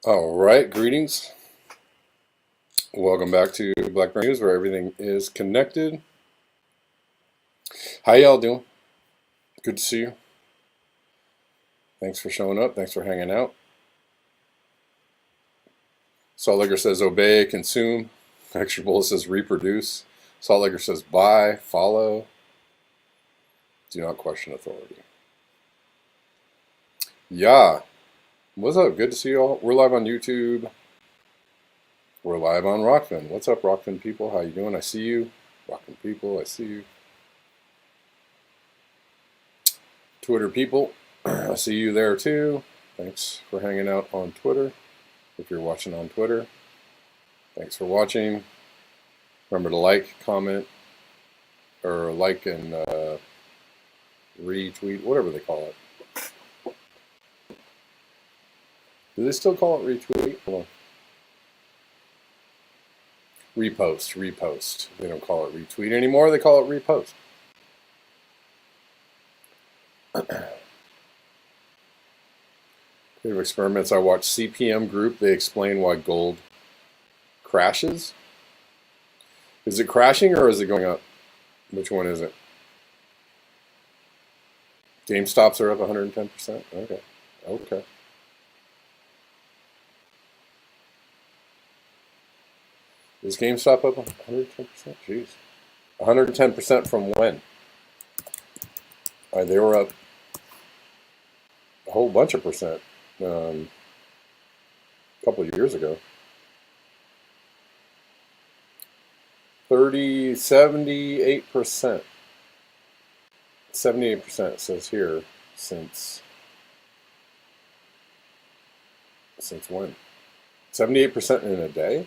All right, greetings. Welcome back to Blackburn News, where everything is connected. How y'all doing? Good to see you. Thanks for showing up. Thanks for hanging out. Salt Liquor says obey, consume. Extra Bullet says reproduce. Salt Liquor says buy, follow. Do not question authority. Yeah. What's up? Good to see you all. We're live on YouTube. We're live on Rockfin. What's up, Rockfin people? How you doing? I see you. Rockfin people, I see you. Twitter people, I see you there too. Thanks for hanging out on Twitter. If you're watching on Twitter, thanks for watching. Remember to like, comment, or like and retweet, whatever they call it. Do they still call it retweet? Hold on. Repost. They don't call it retweet anymore. They call it repost. Creative experiments. I watched CPM Group. They explain why gold crashes. Is it crashing or is it going up? Which one is it? GameStops are up 110%. Okay. Is GameStop up 110%? Jeez. 110% from when? They were up a whole bunch of percent a couple of years ago. 78%. 78% it says here since when? 78% in a day?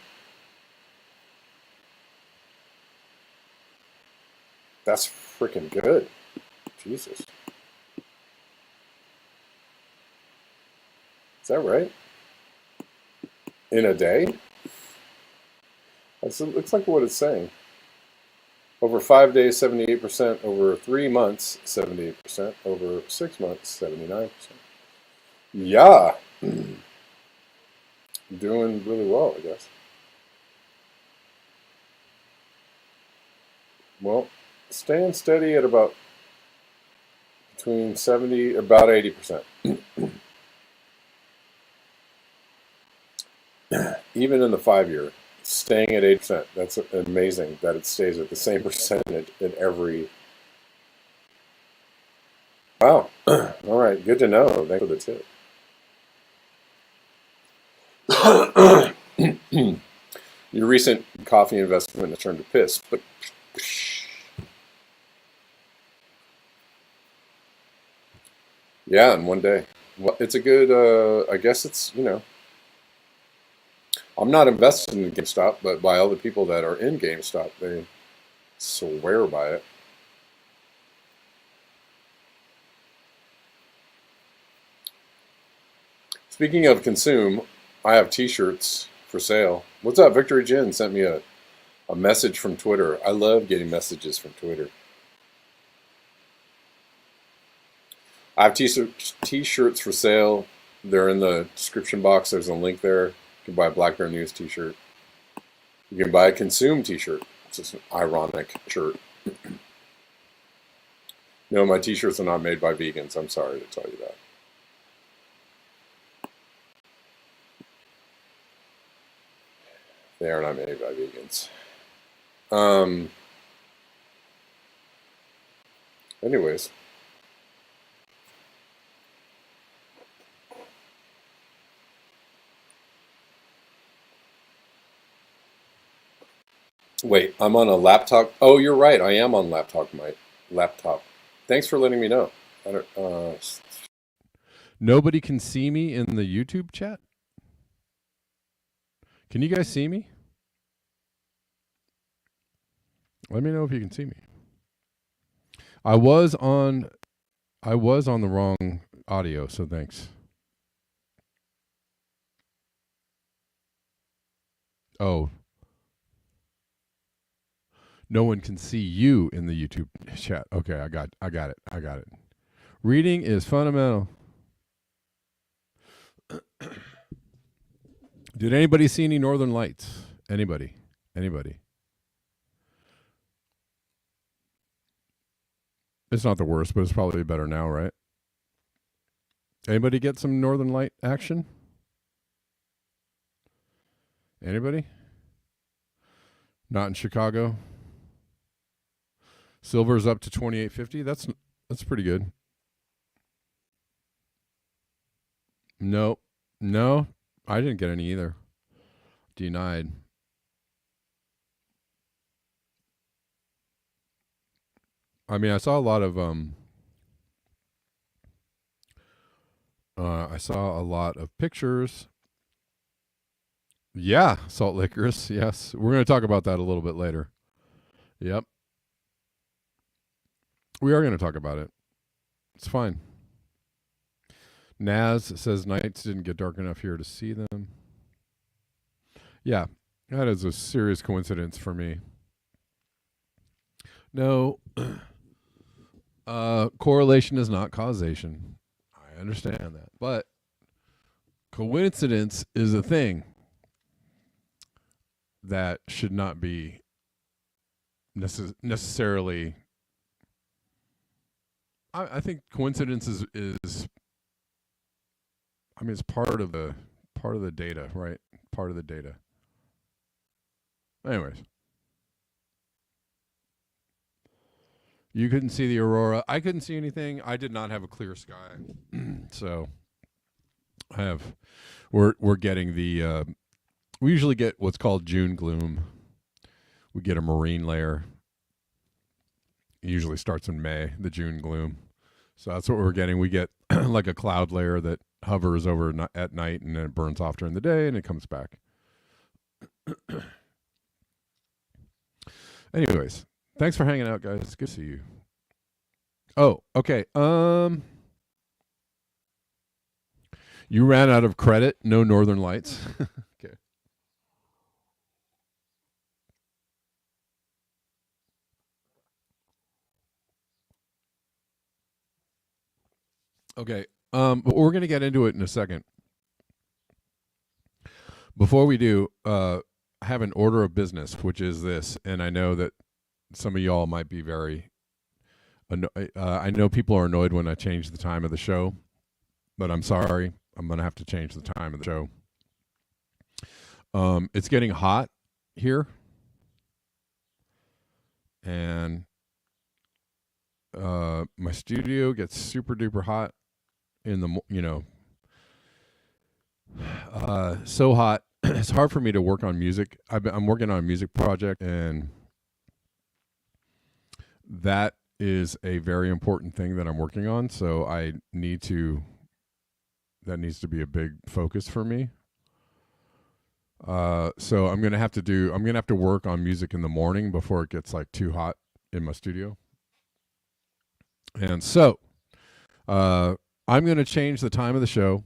That's freaking good. Jesus. Is that right? In a day? It looks like what it's saying. Over 5 days, 78%. Over 3 months, 78%. Over 6 months, 79%. Yeah, doing really well, I guess. Well, staying steady at about between 70, about 80%. Even in the 5 year, staying at 8%. That's amazing that it stays at the same percentage in every. Wow. All right. Good to know. Thanks for the tip. Your recent coffee investment has turned to piss, but yeah, in one day. Well, it's a good. I guess it's I'm not invested in GameStop, but by all the people that are in GameStop, they swear by it. Speaking of consume, I have T-shirts for sale. What's up? Victory Jin sent me a message from Twitter. I love getting messages from Twitter. I have T-shirts for sale. They're in the description box. There's a link there. You can buy a Black Bear News T-shirt. You can buy a Consume T-shirt. It's just an ironic shirt. No, my T-shirts are not made by vegans. I'm sorry to tell you that. They are not made by vegans. Anyways. Wait, I'm on a laptop. Oh, you're right. I am on laptop. My laptop. Thanks for letting me know. I don't. Nobody can see me in the YouTube chat. Can you guys see me? Let me know if you can see me. I was on the wrong audio, so thanks. Oh. No one can see you in the YouTube chat. Okay, I got it. Reading is fundamental. Did anybody see any Northern Lights? Anybody? It's not the worst, but it's probably better now, right? Anybody get some Northern Light action? Anybody? Not in Chicago. Silver's up to 28.50. That's pretty good. No, I didn't get any either. Denied. I mean, I saw a lot of pictures. Yeah, salt licorice. Yes, we're going to talk about that a little bit later. Yep, we are going to talk about it. It's fine. Naz says nights didn't get dark enough here to see them. Yeah, that is a serious coincidence for me. No, correlation is not causation. I understand that. But coincidence is a thing that should not be necessarily. I think coincidence is I mean, it's part of the data, right? Part of the data. Anyways. You couldn't see the aurora. I couldn't see anything. I did not have a clear sky. So we're getting the we usually get what's called June gloom. We get a marine layer. It usually starts in May, the June gloom. So that's what we're getting. We get like a cloud layer that hovers over at night and then it burns off during the day and it comes back. Anyways, thanks for hanging out, guys. It's good to see you. Oh, okay. You ran out of credit. No Northern Lights. Okay. Okay. But we're going to get into it in a second. Before we do, I have an order of business, which is this, and I know that some of y'all might be very. I know people are annoyed when I change the time of the show, but I'm sorry. I'm going to have to change the time of the show. It's getting hot here, and my studio gets super duper hot in the so hot. It's hard for me to work on music. I'm working on a music project, and that is a very important thing that I'm working on. So that needs to be a big focus for me. So I'm gonna have to work on music in the morning before it gets like too hot in my studio. And so I'm gonna change the time of the show,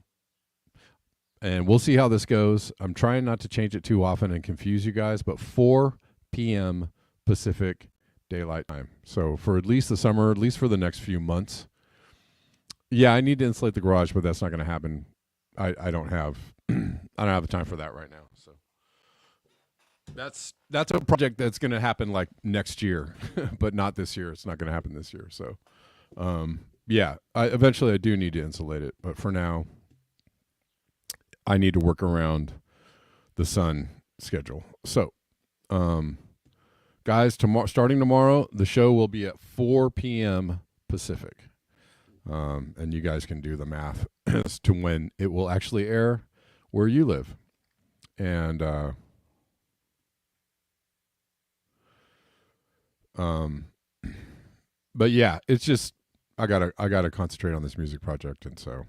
and we'll see how this goes. I'm trying not to change it too often and confuse you guys, but 4 p.m. Pacific Daylight Time. So for at least the summer, at least for the next few months. Yeah, I need to insulate the garage, but that's not going to happen. I don't have I don't have the time for that right now. So that's a project that's going to happen like next year, but not this year. It's not going to happen this year. So yeah, eventually I do need to insulate it, but for now I need to work around the sun schedule. So guys, starting tomorrow, the show will be at 4 p.m. Pacific. And you guys can do the math as to when it will actually air where you live. And but yeah, it's just I gotta concentrate on this music project, and so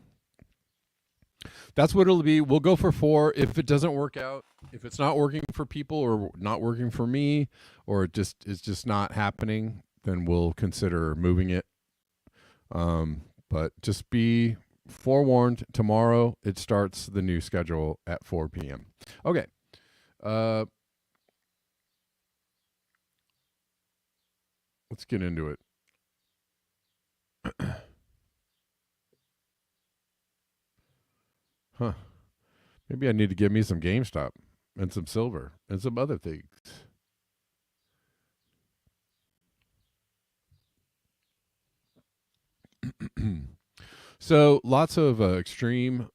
that's what it'll be. We'll go for 4. If it doesn't work out, if it's not working for people or not working for me, or it's just not happening, then we'll consider moving it. But just be forewarned, tomorrow it starts the new schedule at 4 p.m. Okay. Let's get into it. Huh. Maybe I need to get me some GameStop and some silver and some other things. So lots of extreme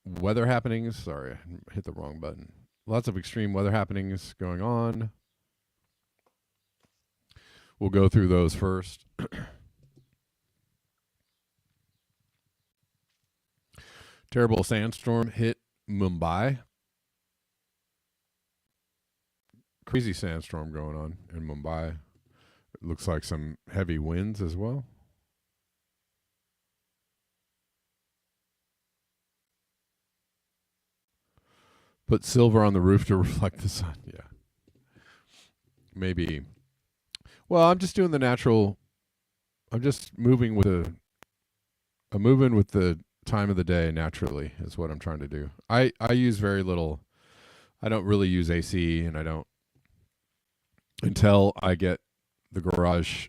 weather happenings. Sorry, I hit the wrong button. Lots of extreme weather happenings going on. We'll go through those first. Terrible sandstorm hit Mumbai. Crazy sandstorm going on in Mumbai. It looks like some heavy winds as well. Put silver on the roof to reflect the sun. Yeah. Maybe. Well, I'm just doing the natural. I'm just moving with I'm moving with the time of the day naturally is what I'm trying to do. I use very little. I don't really use AC, and I don't until I get the garage.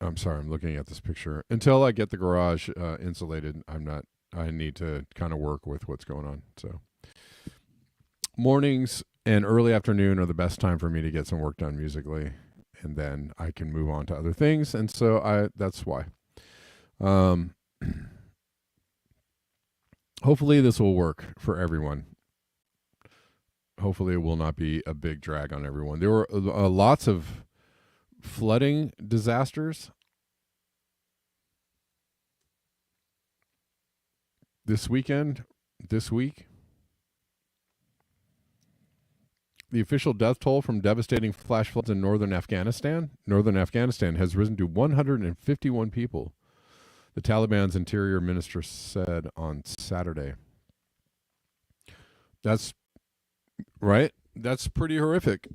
I'm sorry, I'm looking at this picture. Until I get the garage insulated, I need to kind of work with what's going on. So mornings and early afternoon are the best time for me to get some work done musically, and then I can move on to other things. And so that's why. Hopefully this will work for everyone. Hopefully it will not be a big drag on everyone. There were lots of flooding disasters this week. The official death toll from devastating flash floods in northern Afghanistan has risen to 151 people, the Taliban's interior minister said on Saturday. That's right. That's pretty horrific.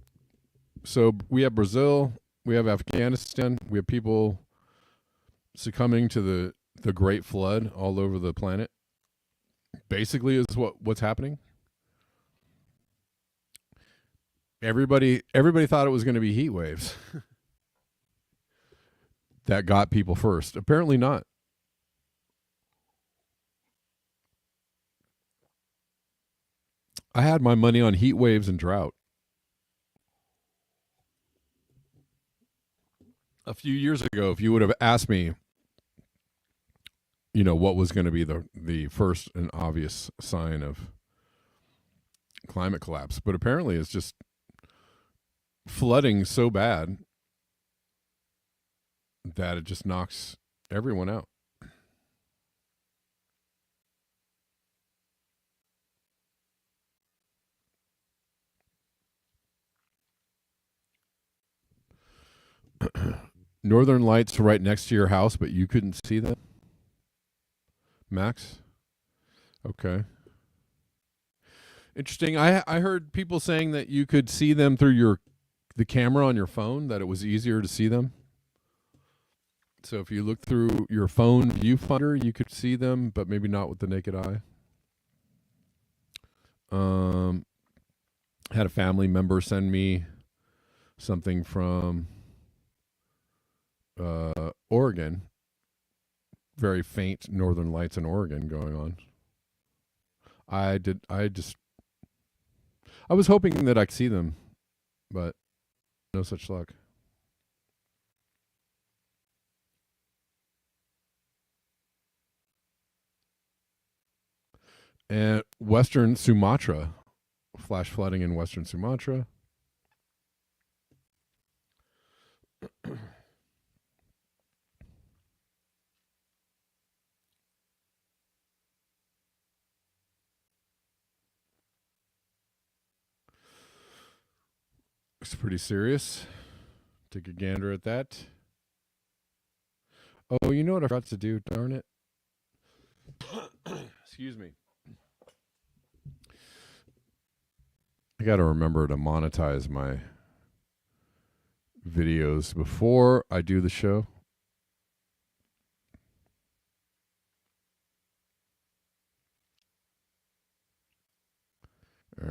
So we have Brazil, we have Afghanistan, we have people succumbing to the Great Flood all over the planet. Basically is what's happening. Everybody thought it was going to be heat waves that got people first. Apparently not. I had my money on heat waves and drought. A few years ago, if you would have asked me, what was going to be the first and obvious sign of climate collapse, but apparently it's just flooding so bad that it just knocks everyone out. Northern Lights right next to your house, but you couldn't see them? Max? Okay. Interesting. I heard people saying that you could see them through the camera on your phone, that it was easier to see them. So if you look through your phone viewfinder, you could see them, but maybe not with the naked eye. Had a family member send me something from Oregon. Very faint northern lights in Oregon going on. I was hoping that I could see them, but no such luck. And Western Sumatra, flash flooding in Western Sumatra. Looks pretty serious. Take a gander at that. Oh, you know what I forgot to do? Darn it. Excuse me. I got to remember to monetize my videos before I do the show.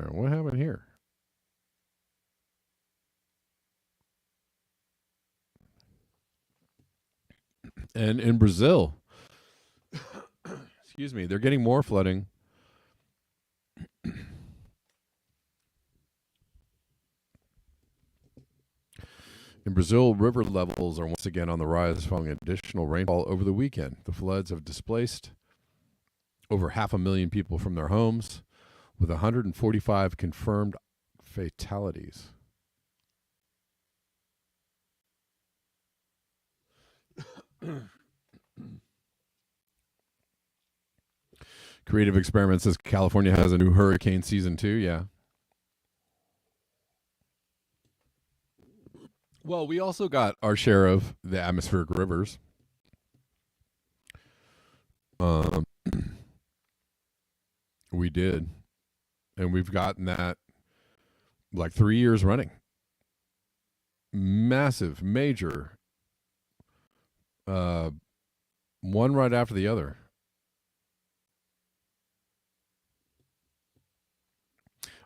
What happened here? And in Brazil, excuse me, they're getting more flooding. In Brazil, river levels are once again on the rise following additional rainfall over the weekend. The floods have displaced over 500,000 people from their homes, with 145 confirmed fatalities. Creative Experiment says California has a new hurricane season 2. Yeah. Well, we also got our share of the atmospheric rivers. We did. And we've gotten that like 3 years running. Massive, major, one right after the other.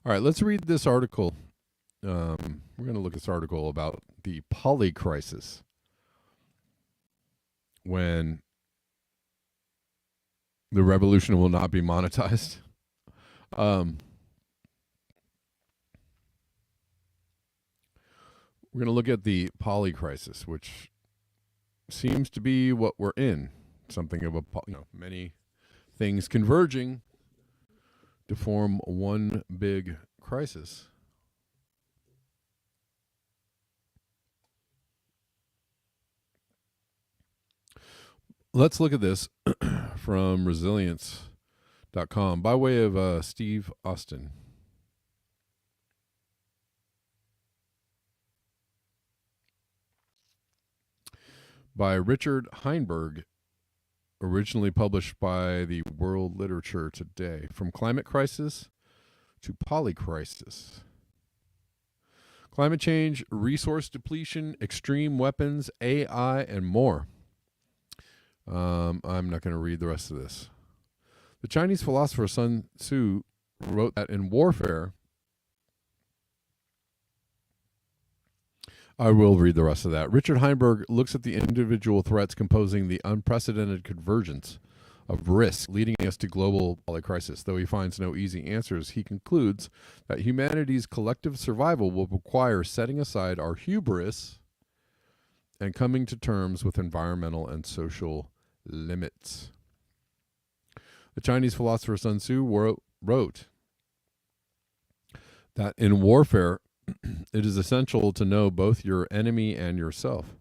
All right, let's read this article. We're going to look at this article about the Polycrisis, when the revolution will not be monetized. We're going to look at the Polycrisis, which seems to be what we're in. Something of many things converging to form one big crisis. Let's look at this from resilience.com by way of Steve Austin. By Richard Heinberg, originally published by the World Literature Today. From climate crisis to polycrisis. Climate change, resource depletion, extreme weapons, AI, and more. I'm not going to read the rest of this. The Chinese philosopher Sun Tzu wrote that in warfare, I will read the rest of that. Richard Heinberg looks at the individual threats composing the unprecedented convergence of risk leading us to global polycrisis. Though he finds no easy answers, he concludes that humanity's collective survival will require setting aside our hubris and coming to terms with environmental and social limits. The Chinese philosopher Sun Tzu wrote that in warfare, it is essential to know both your enemy and yourself.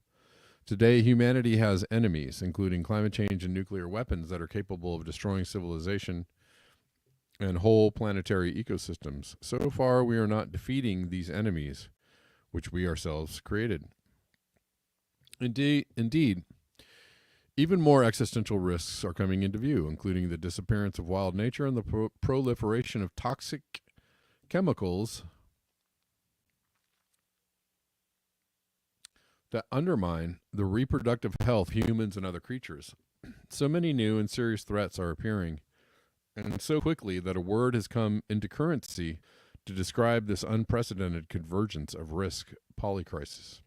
Today, humanity has enemies, including climate change and nuclear weapons that are capable of destroying civilization and whole planetary ecosystems. So far, we are not defeating these enemies, which we ourselves created. Indeed, even more existential risks are coming into view, including the disappearance of wild nature and the proliferation of toxic chemicals that undermine the reproductive health of humans and other creatures. So many new and serious threats are appearing, and so quickly that a word has come into currency to describe this unprecedented convergence of risk: polycrisis.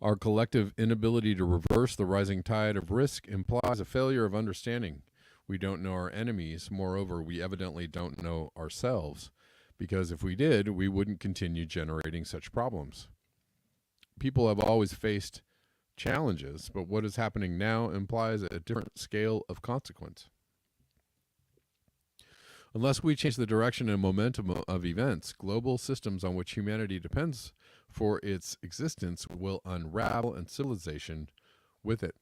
Our collective inability to reverse the rising tide of risk implies a failure of understanding. We don't know our enemies. Moreover, we evidently don't know ourselves, because if we did, we wouldn't continue generating such problems. People have always faced challenges, but what is happening now implies a different scale of consequence. Unless we change the direction and momentum of events, global systems on which humanity depends for its existence will unravel, and civilization with it.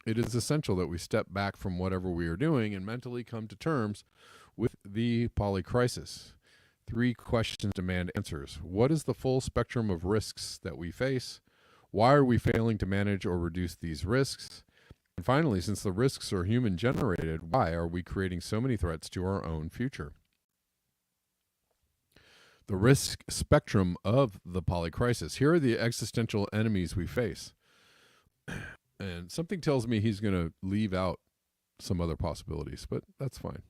It is essential that we step back from whatever we are doing and mentally come to terms with the polycrisis. 3 questions demand answers. What is the full spectrum of risks that we face? Why are we failing to manage or reduce these risks? And finally, since the risks are human generated, why are we creating so many threats to our own future? The risk spectrum of the polycrisis. Here are the existential enemies we face. And something tells me he's going to leave out some other possibilities, but that's fine.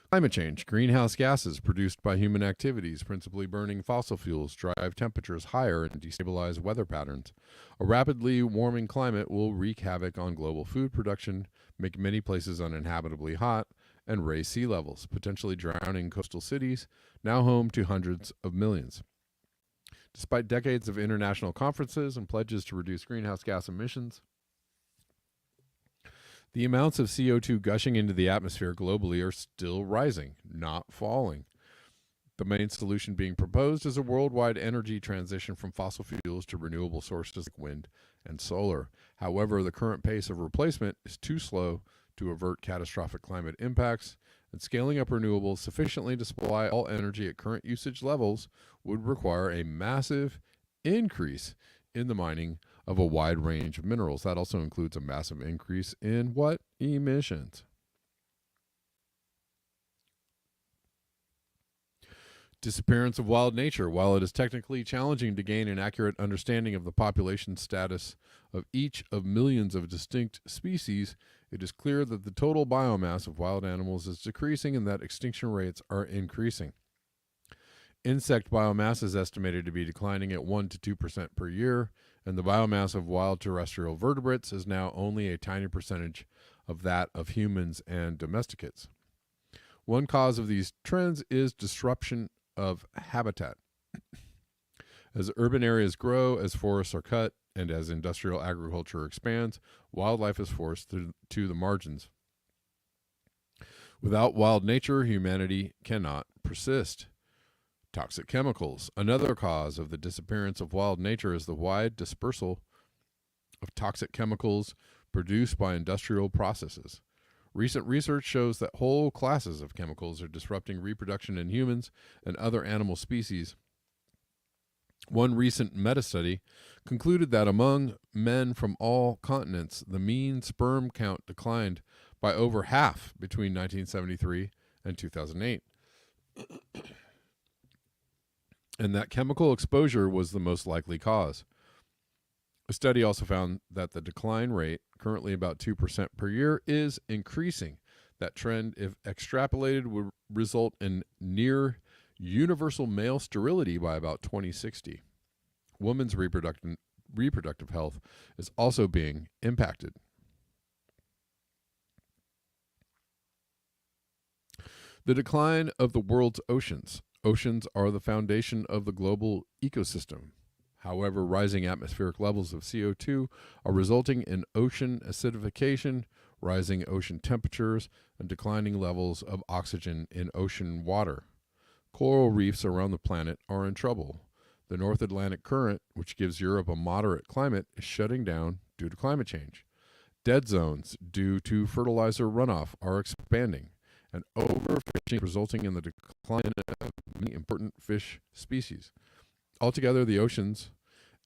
Climate change. Greenhouse gases produced by human activities, principally burning fossil fuels, drive temperatures higher and destabilize weather patterns. A rapidly warming climate will wreak havoc on global food production, make many places uninhabitably hot, and raise sea levels, potentially drowning coastal cities, now home to hundreds of millions. Despite decades of international conferences and pledges to reduce greenhouse gas emissions, the amounts of CO2 gushing into the atmosphere globally are still rising, not falling. The main solution being proposed is a worldwide energy transition from fossil fuels to renewable sources like wind and solar. However, the current pace of replacement is too slow to avert catastrophic climate impacts, and scaling up renewables sufficiently to supply all energy at current usage levels would require a massive increase in the mining of a wide range of minerals. That also includes a massive increase in what? Emissions. Disappearance of wild nature. While it is technically challenging to gain an accurate understanding of the population status of each of millions of distinct species, it is clear that the total biomass of wild animals is decreasing and that extinction rates are increasing. Insect biomass is estimated to be declining at 1 to 2% per year, and the biomass of wild terrestrial vertebrates is now only a tiny percentage of that of humans and domesticates. One cause of these trends is disruption of habitat. As urban areas grow, as forests are cut, and as industrial agriculture expands, wildlife is forced to the margins. Without wild nature, humanity cannot persist. Toxic chemicals. Another cause of the disappearance of wild nature is the wide dispersal of toxic chemicals produced by industrial processes. Recent research shows that whole classes of chemicals are disrupting reproduction in humans and other animal species. One recent meta-study concluded that among men from all continents, the mean sperm count declined by over half between 1973 and 2008. And that chemical exposure was the most likely cause. A study also found that the decline rate, currently about 2% per year, is increasing. That trend, if extrapolated, would result in near universal male sterility by about 2060. Women's reproductive health is also being impacted. The decline of the world's oceans. Oceans are the foundation of the global ecosystem. However, rising atmospheric levels of CO2 are resulting in ocean acidification, rising ocean temperatures, and declining levels of oxygen in ocean water. Coral reefs around the planet are in trouble. The North Atlantic Current, which gives Europe a moderate climate, is shutting down due to climate change. Dead zones due to fertilizer runoff are expanding, and overfishing resulting in the decline of many important fish species. Altogether, the oceans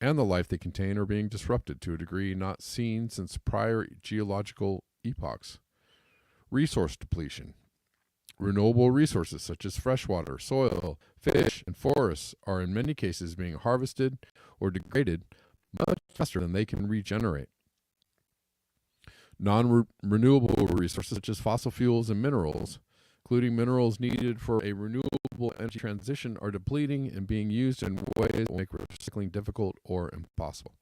and the life they contain are being disrupted to a degree not seen since prior geological epochs. Resource depletion. Renewable resources such as freshwater, soil, fish, and forests are in many cases being harvested or degraded much faster than they can regenerate. Non-renewable resources such as fossil fuels and minerals, including minerals needed for a renewable energy transition, are depleting and being used in ways that will make recycling difficult or impossible.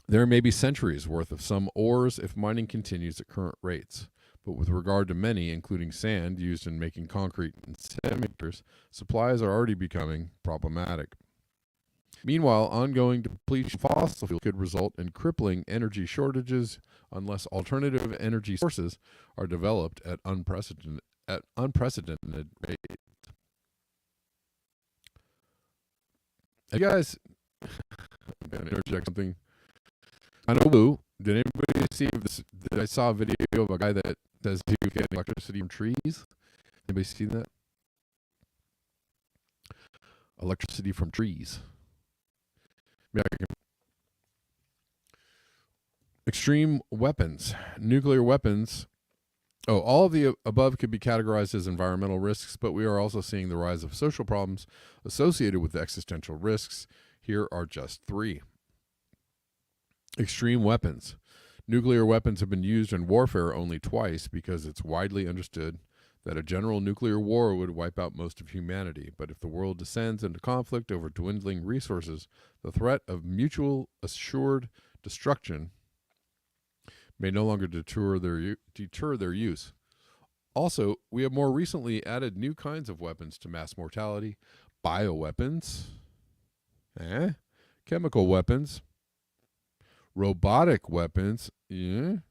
There may be centuries worth of some ores if mining continues at current rates, but with regard to many, including sand used in making concrete and semiconductors, supplies are already becoming problematic. Meanwhile, ongoing depletion of fossil fuel could result in crippling energy shortages unless alternative energy sources are developed at unprecedented rates. Hey guys, I'm going to interject something. I know blue. Did anybody see this? I saw a video of a guy that says he was getting electricity from trees. Anybody see that? Electricity from trees. Yeah, extreme weapons, nuclear weapons. Oh, all of the above could be categorized as environmental risks, but we are also seeing the rise of social problems associated with existential risks. Here are just three. Extreme weapons. Nuclear weapons have been used in warfare only twice because it's widely understood that a general nuclear war would wipe out most of humanity. But if the world descends into conflict over dwindling resources, the threat of mutual assured destruction may no longer deter their use. Also, we have more recently added new kinds of weapons to mass mortality: bioweapons, chemical weapons, robotic weapons, and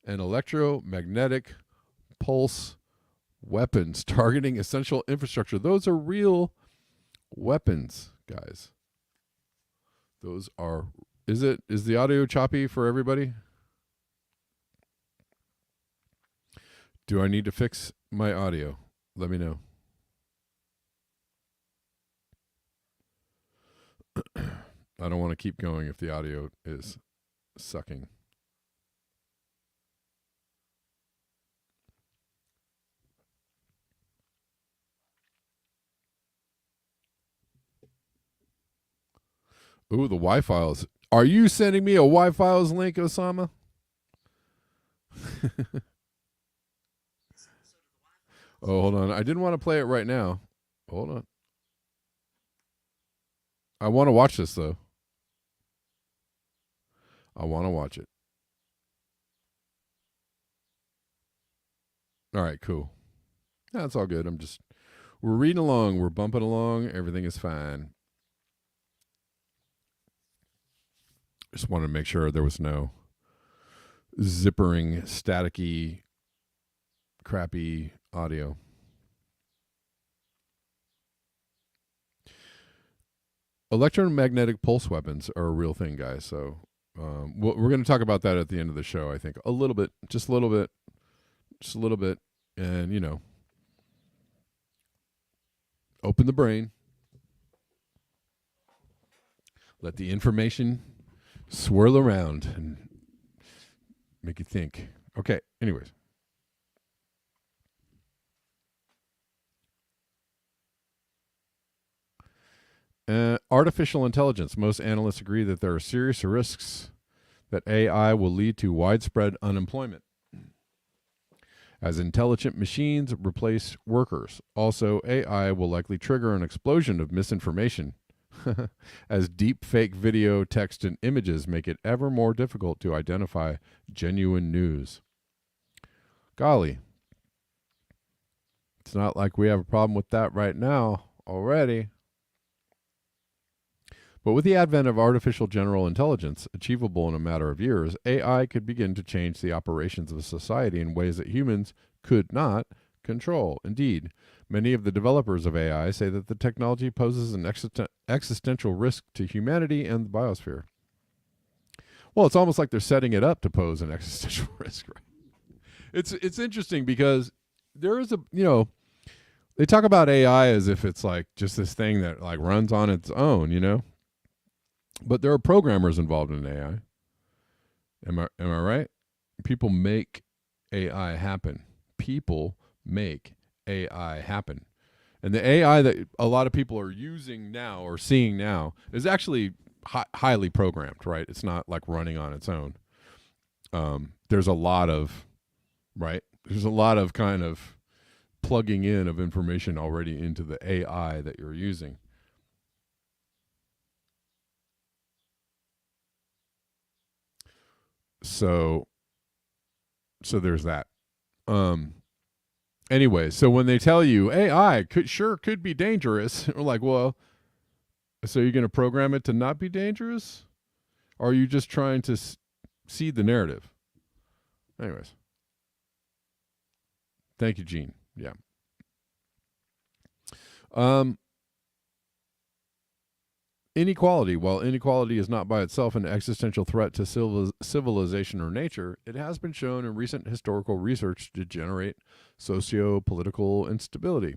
electromagnetic pulse weapons targeting essential infrastructure. Those are real weapons, guys. Those are. Is the audio choppy for everybody? Do I need to fix my audio? Let me know. I don't want to keep going if the audio is sucking. Ooh, the Y-Files. Are you sending me a Y-Files link, Osama? Oh, hold on. I didn't want to play it right now. Hold on. I want to watch this, though. I want to watch it. All right, cool. That's all good. We're reading along. We're bumping along. Everything is fine. Just wanted to make sure there was no zippering, staticky, crappy audio. Electromagnetic pulse weapons are a real thing, guys. So we're going to talk about that at the end of the show, I think. A little bit. And, open the brain. Let the information swirl around and make you think. Okay, anyways. Artificial intelligence. Most analysts agree that there are serious risks that AI will lead to widespread unemployment. as intelligent machines replace workers. Also, AI will likely trigger an explosion of misinformation as deep fake video, text, and images make it ever more difficult to identify genuine news. Golly, it's not like we have a problem with that right now already. But with the advent of artificial general intelligence, achievable in a matter of years, AI could begin to change the operations of society in ways that humans could not control. Indeed, many of the developers of AI say that the technology poses an existential risk to humanity and the biosphere. Well, it's almost like they're setting it up to pose an existential risk, right? It's interesting because there is they talk about AI as if it's like just this thing that like runs on its own. But there are programmers involved in AI. Am I right? People make AI happen. People make AI happen. And the AI that a lot of people are using now or seeing now is actually highly programmed, right? It's not like running on its own. There's a lot of kind of plugging in of information already into the AI that you're using. So there's that. Anyway, so when they tell you AI could be dangerous, we're like, well, so you're going to program it to not be dangerous? Or are you just trying to seed the narrative? Anyways. Thank you, Gene. Yeah. Inequality. While inequality is not by itself an existential threat to civilization or nature, it has been shown in recent historical research to generate socio-political instability.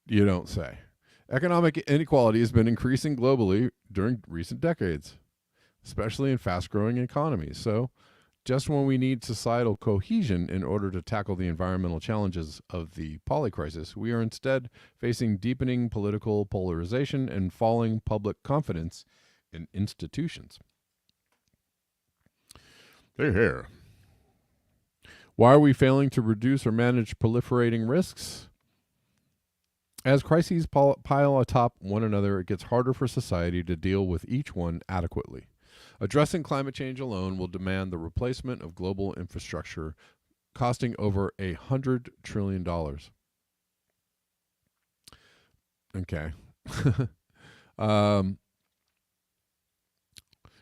You don't say. Economic inequality has been increasing globally during recent decades, especially in fast-growing economies. So, just when we need societal cohesion in order to tackle the environmental challenges of the Polycrisis, we are instead facing deepening political polarization and falling public confidence in institutions. Hey, here. Why are we failing to reduce or manage proliferating risks? As crises pile atop one another, it gets harder for society to deal with each one adequately. Addressing climate change alone will demand the replacement of global infrastructure, costing over $100 trillion. Okay.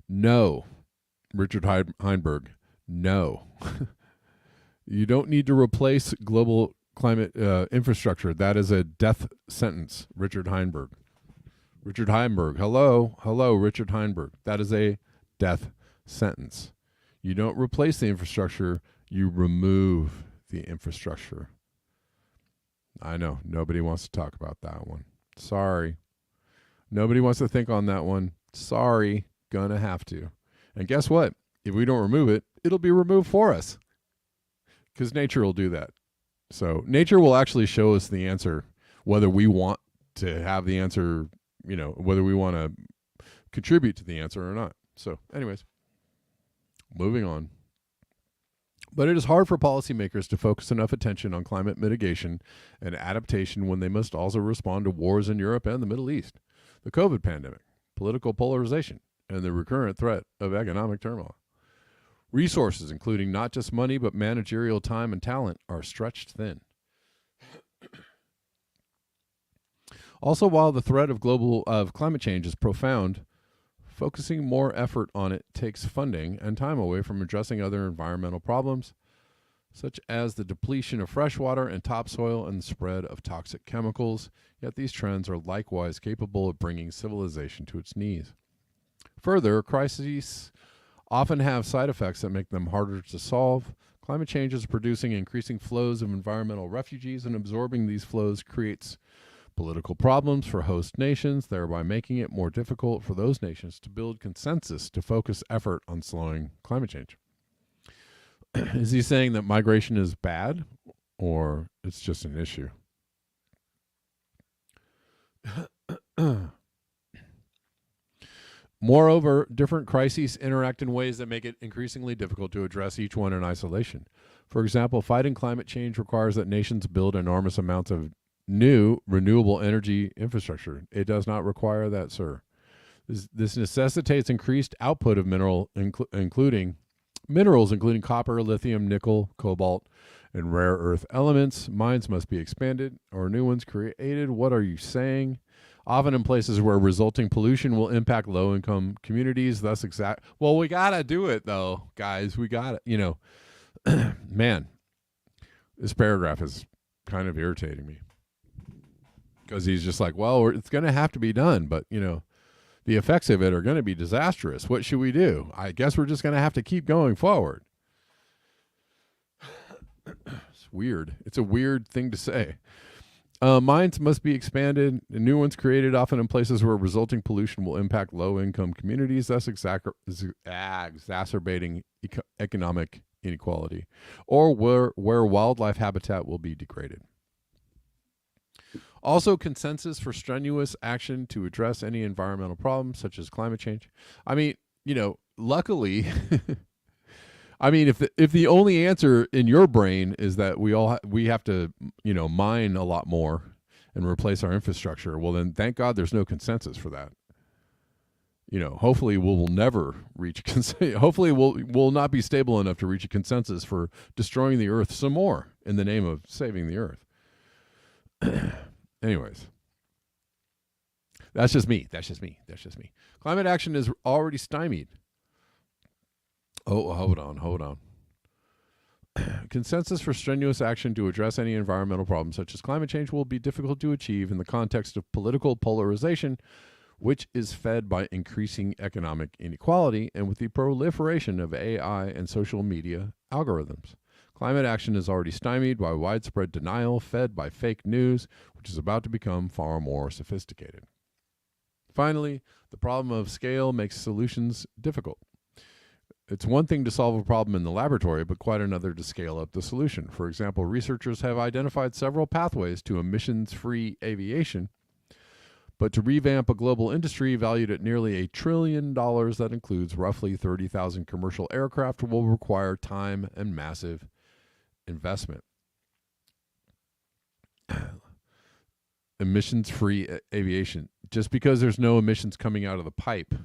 No, Richard Heinberg. No. You don't need to replace global climate infrastructure. That is a death sentence, Richard Heinberg. Richard Heinberg. Hello, Richard Heinberg. That is a death sentence. You don't replace the infrastructure, you remove the infrastructure. I know, nobody wants to talk about that one. Sorry. Nobody wants to think on that one. Sorry, gonna have to. And guess what? If we don't remove it, it'll be removed for us. Because nature will do that. So nature will actually show us the answer, whether we want to have the answer, whether we want to contribute to the answer or not. So, anyways, moving on. But it is hard for policymakers to focus enough attention on climate mitigation and adaptation when they must also respond to wars in Europe and the Middle East, the COVID pandemic, political polarization, and the recurrent threat of economic turmoil. Resources, including not just money but managerial time and talent, are stretched thin. Also, while the threat of climate change is profound, focusing more effort on it takes funding and time away from addressing other environmental problems, such as the depletion of fresh water and topsoil and the spread of toxic chemicals, yet these trends are likewise capable of bringing civilization to its knees. Further, crises often have side effects that make them harder to solve. Climate change is producing increasing flows of environmental refugees, and absorbing these flows creates political problems for host nations, thereby making it more difficult for those nations to build consensus to focus effort on slowing climate change. Is he saying that migration is bad, or it's just an issue? Moreover, different crises interact in ways that make it increasingly difficult to address each one in isolation. For example, fighting climate change requires that nations build enormous amounts of new renewable energy infrastructure. It does not require that, sir. This necessitates increased output of including minerals, including copper, lithium, nickel, cobalt, and rare earth elements. Mines must be expanded or new ones created. What are you saying? Often in places where resulting pollution will impact low-income communities. Thus, well, we gotta do it though, guys. We got it. Man, this paragraph is kind of irritating me because he's just like, well, it's going to have to be done, but the effects of it are going to be disastrous. What should we do? I guess we're just going to have to keep going forward. It's weird. It's a weird thing to say. Mines must be expanded and new ones created, often in places where resulting pollution will impact low-income communities, thus exacerbating economic inequality, or where wildlife habitat will be degraded. Also, consensus for strenuous action to address any environmental problems, such as climate change. I mean, luckily, if the only answer in your brain is that we have to, mine a lot more and replace our infrastructure, well, then thank God there's no consensus for that. Hopefully we'll never reach hopefully we'll not be stable enough to reach a consensus for destroying the earth some more in the name of saving the earth. Anyways, that's just me. Climate action is already stymied. Oh, hold on. Consensus for strenuous action to address any environmental problems such as climate change will be difficult to achieve in the context of political polarization, which is fed by increasing economic inequality and with the proliferation of AI and social media algorithms. Climate action is already stymied by widespread denial fed by fake news, which is about to become far more sophisticated. Finally, the problem of scale makes solutions difficult. It's one thing to solve a problem in the laboratory, but quite another to scale up the solution. For example, researchers have identified several pathways to emissions-free aviation, but to revamp a global industry valued at nearly $1 trillion that includes roughly 30,000 commercial aircraft will require time and massive investment. Emissions-free aviation. Just because there's no emissions coming out of the pipe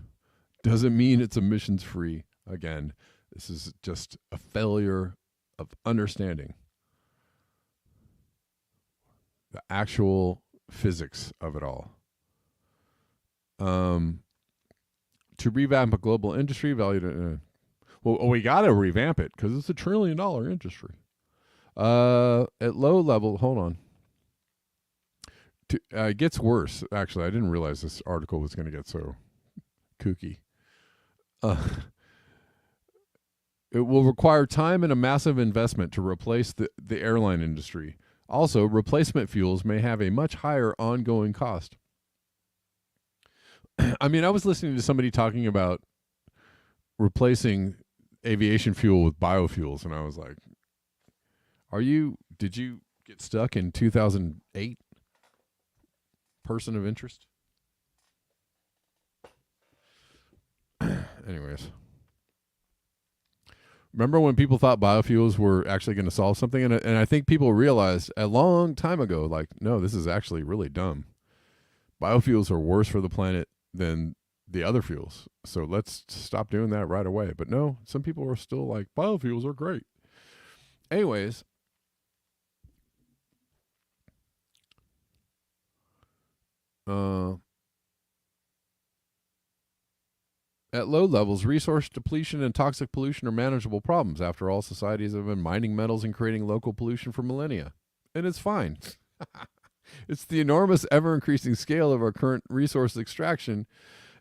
doesn't mean it's emissions-free. Again, this is just a failure of understanding the actual physics of it all. To revamp a global industry valued at we got to revamp it because it's $1 trillion industry. At low level, hold on. It gets worse. Actually, I didn't realize this article was going to get so kooky. It will require time and a massive investment to replace the airline industry. Also, replacement fuels may have a much higher ongoing cost. I mean, I was listening to somebody talking about replacing aviation fuel with biofuels, and I was like, did you get stuck in 2008? Person of interest? Anyways. Remember when people thought biofuels were actually going to solve something? And I think people realized a long time ago, like, no, this is actually really dumb. Biofuels are worse for the planet than the other fuels. So let's stop doing that right away. But no, some people are still like, biofuels are great. Anyways. At low levels, resource depletion and toxic pollution are manageable problems. After all, societies have been mining metals and creating local pollution for millennia. And it's fine. It's the enormous, ever-increasing scale of our current resource extraction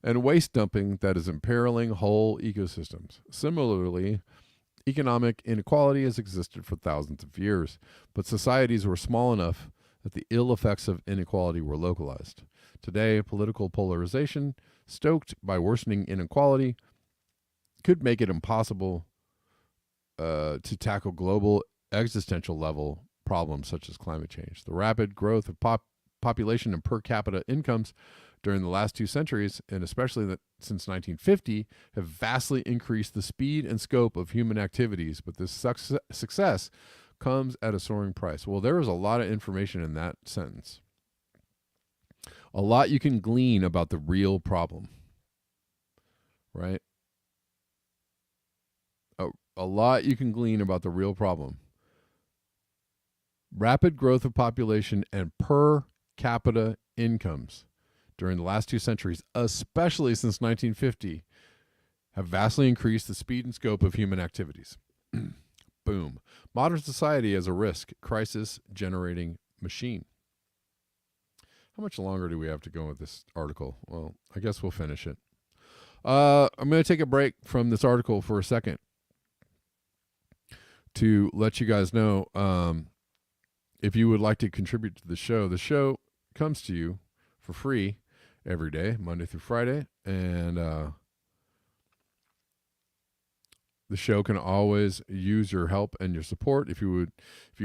and waste dumping that is imperiling whole ecosystems. Similarly, economic inequality has existed for thousands of years, but societies were small enough that the ill effects of inequality were localized. Today, political polarization, stoked by worsening inequality, could make it impossible to tackle global existential level problems such as climate change. The rapid growth of population and per capita incomes during the last 2 centuries, and especially since 1950, have vastly increased the speed and scope of human activities. But this success comes at a soaring price. Well, there is a lot of information in that sentence. A lot you can glean about the real problem, right? A lot you can glean about the real problem. Rapid growth of population and per capita incomes during the last 2 centuries, especially since 1950, have vastly increased the speed and scope of human activities. Boom. Modern society as a risk, crisis generating machine. How much longer do we have to go with this article? Well, I guess we'll finish it. I'm going to take a break from this article for a second to let you guys know if you would like to contribute to the show comes to you for free every day, Monday through Friday. And the show can always use your help and your support. If you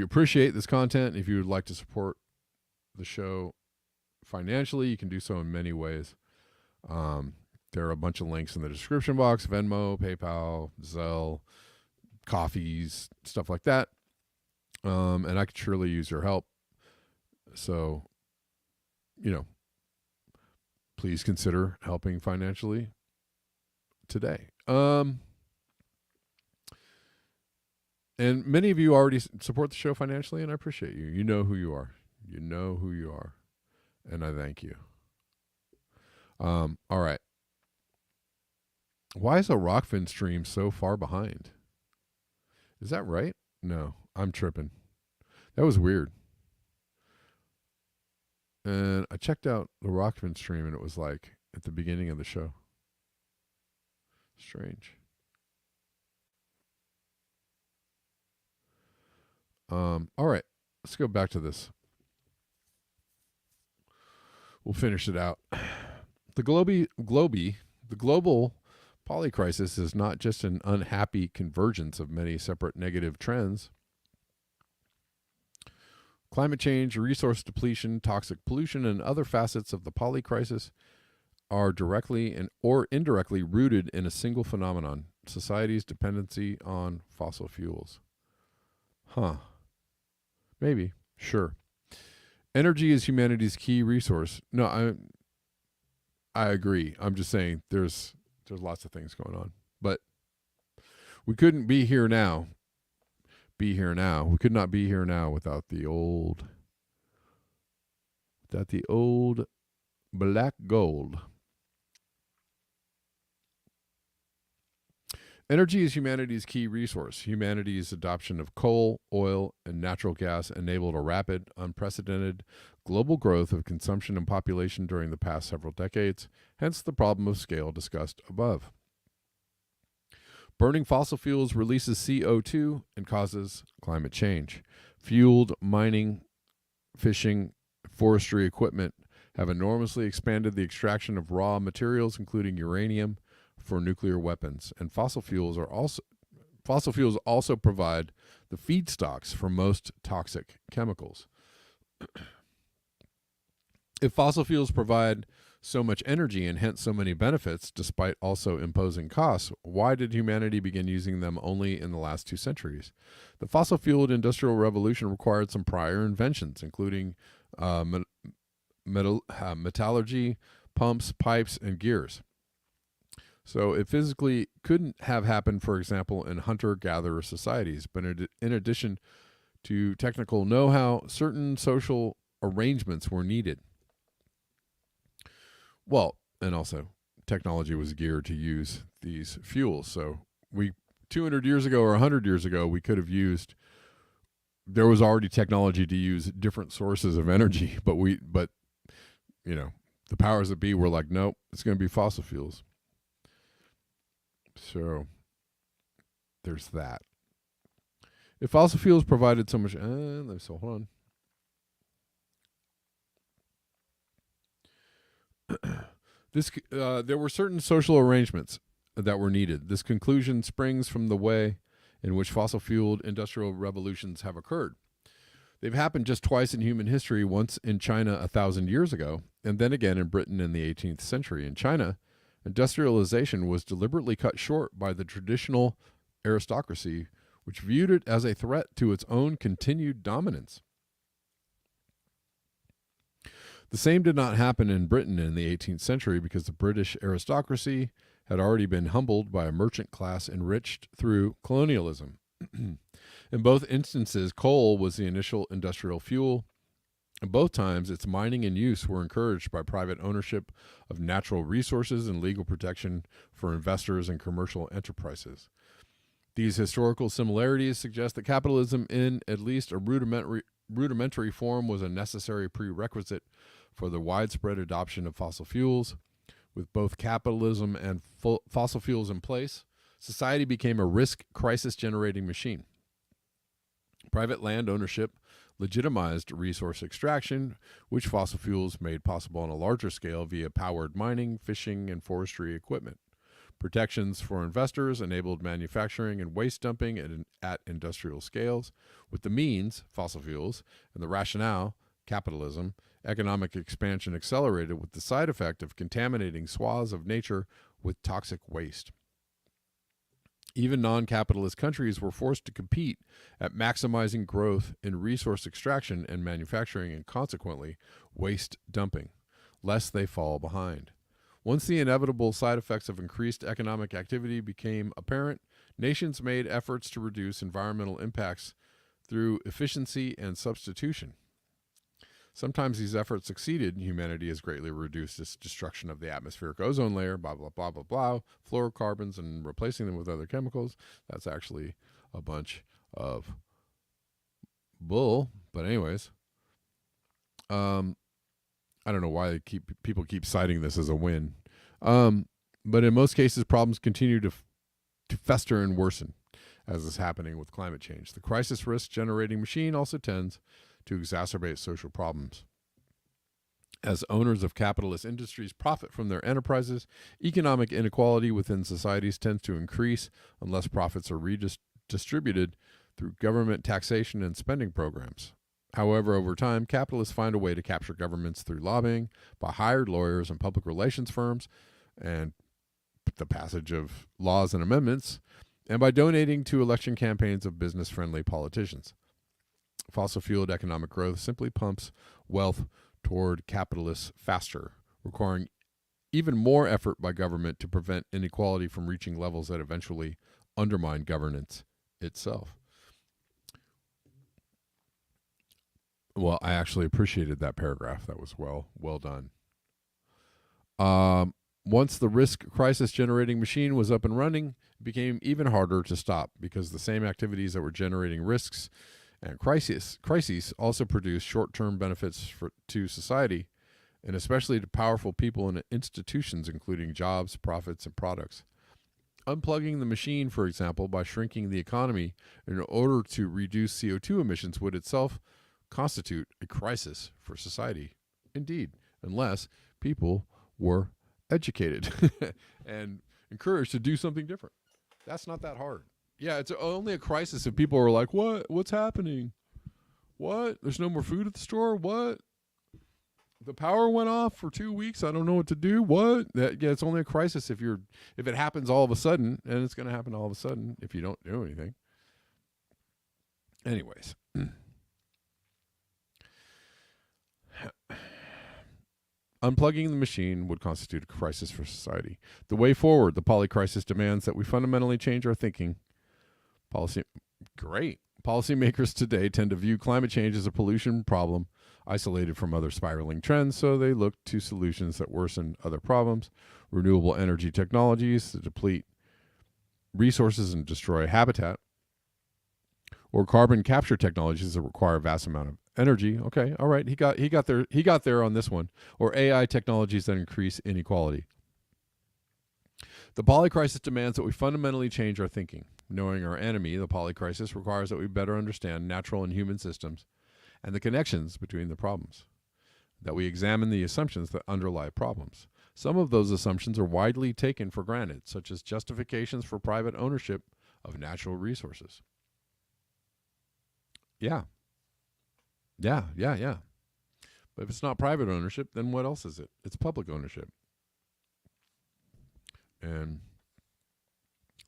appreciate this content, if you would like to support the show financially, you can do so in many ways. There are a bunch of links in the description box: Venmo, PayPal, Zelle, coffees, stuff like that. And I could surely use your help. So, please consider helping financially today. And many of you already support the show financially, and I appreciate you. You know who you are. You know who you are. And I thank you. All right. Why is a Rockfin stream so far behind? Is that right? No, I'm tripping. That was weird. And I checked out the Rockfin stream, and it was like at the beginning of the show. Strange. All right, let's go back to this. We'll finish it out. The global polycrisis is not just an unhappy convergence of many separate negative trends. Climate change, resource depletion, toxic pollution, and other facets of the polycrisis are directly or indirectly rooted in a single phenomenon: society's dependency on fossil fuels. Maybe. Sure. Energy is humanity's key resource. No, I agree. I'm just saying there's lots of things going on. But we couldn't be here now. We could not be here now without the old black gold. Energy is humanity's key resource. Humanity's adoption of coal, oil, and natural gas enabled a rapid, unprecedented global growth of consumption and population during the past several decades, hence the problem of scale discussed above. Burning fossil fuels releases CO2 and causes climate change. Fueled mining, fishing, forestry equipment have enormously expanded the extraction of raw materials, including uranium, for nuclear weapons, and fossil fuels also provide the feedstocks for most toxic chemicals. If fossil fuels provide so much energy and hence so many benefits, despite also imposing costs, why did humanity begin using them only in the last 2 centuries? The fossil-fueled industrial revolution required some prior inventions, including metallurgy, pumps, pipes, and gears. So it physically couldn't have happened, for example, in hunter-gatherer societies, but in addition to technical know-how, certain social arrangements were needed. Well, and also technology was geared to use these fuels. So 200 years ago or 100 years ago, we could have used, there was already technology to use different sources of energy, but the powers that be were like, nope, it's going to be fossil fuels. So there's that. If fossil fuels provided so much, hold on. There were certain social arrangements that were needed. This conclusion springs from the way in which fossil-fueled industrial revolutions have occurred. They've happened just twice in human history, once in China 1,000 years ago, and then again in Britain in the 18th century. In China, industrialization was deliberately cut short by the traditional aristocracy, which viewed it as a threat to its own continued dominance. The same did not happen in Britain in the 18th century because the British aristocracy had already been humbled by a merchant class enriched through colonialism. In both instances, coal was the initial industrial fuel. In both times, its mining and use were encouraged by private ownership of natural resources and legal protection for investors and commercial enterprises. These historical similarities suggest that capitalism, in at least a rudimentary form, was a necessary prerequisite for the widespread adoption of fossil fuels. With both capitalism and fossil fuels in place, society became a risk crisis generating machine. Private land ownership legitimized resource extraction, which fossil fuels made possible on a larger scale via powered mining, fishing, and forestry equipment. Protections for investors enabled manufacturing and waste dumping at industrial scales. With the means, fossil fuels, and the rationale, capitalism, economic expansion accelerated with the side effect of contaminating swaths of nature with toxic waste. Even non-capitalist countries were forced to compete at maximizing growth in resource extraction and manufacturing, and consequently waste dumping, lest they fall behind. Once the inevitable side effects of increased economic activity became apparent, nations made efforts to reduce environmental impacts through efficiency and substitution. Sometimes these efforts succeeded, and humanity has greatly reduced its destruction of the atmospheric ozone layer, blah, blah, blah, blah, blah, fluorocarbons, and replacing them with other chemicals. That's actually a bunch of bull. But anyways, I don't know why people keep citing this as a win. But in most cases, problems continue to fester and worsen, as is happening with climate change. The crisis risk generating machine also tends to exacerbate social problems. As owners of capitalist industries profit from their enterprises, economic inequality within societies tends to increase unless profits are redistributed through government taxation and spending programs. However, over time, capitalists find a way to capture governments through lobbying, by hired lawyers and public relations firms, and the passage of laws and amendments, and by donating to election campaigns of business-friendly politicians. Fossil-fueled economic growth simply pumps wealth toward capitalists faster, requiring even more effort by government to prevent inequality from reaching levels that eventually undermine governance itself. Well, I actually appreciated that paragraph. That was well done. Once the risk crisis generating machine was up and running, it became even harder to stop because the same activities that were generating risks and crises also produce short-term benefits to society, and especially to powerful people and institutions, including jobs, profits, and products. Unplugging the machine, for example, by shrinking the economy in order to reduce CO2 emissions would itself constitute a crisis for society. Indeed, unless people were educated and encouraged to do something different. That's not that hard. Yeah, it's only a crisis if people are like, what? What's happening? What? There's no more food at the store? What? The power went off for 2 weeks. I don't know what to do. What? Yeah, it's only a crisis if it happens all of a sudden, and it's going to happen all of a sudden if you don't do anything. Anyways. Unplugging the machine would constitute a crisis for society. The way forward, the polycrisis demands that we fundamentally change our thinking. Policymakers today tend to view climate change as a pollution problem isolated from other spiraling trends, so they look to solutions that worsen other problems. Renewable energy technologies that deplete resources and destroy habitat, or carbon capture technologies that require a vast amount of energy. Okay, all right, he got there on this one. Or AI technologies that increase inequality. The polycrisis demands that we fundamentally change our thinking. Knowing our enemy, the polycrisis, requires that we better understand natural and human systems and the connections between the problems, that we examine the assumptions that underlie problems. Some of those assumptions are widely taken for granted, such as justifications for private ownership of natural resources. Yeah. Yeah, yeah, yeah. But if it's not private ownership, then what else is it? It's public ownership. And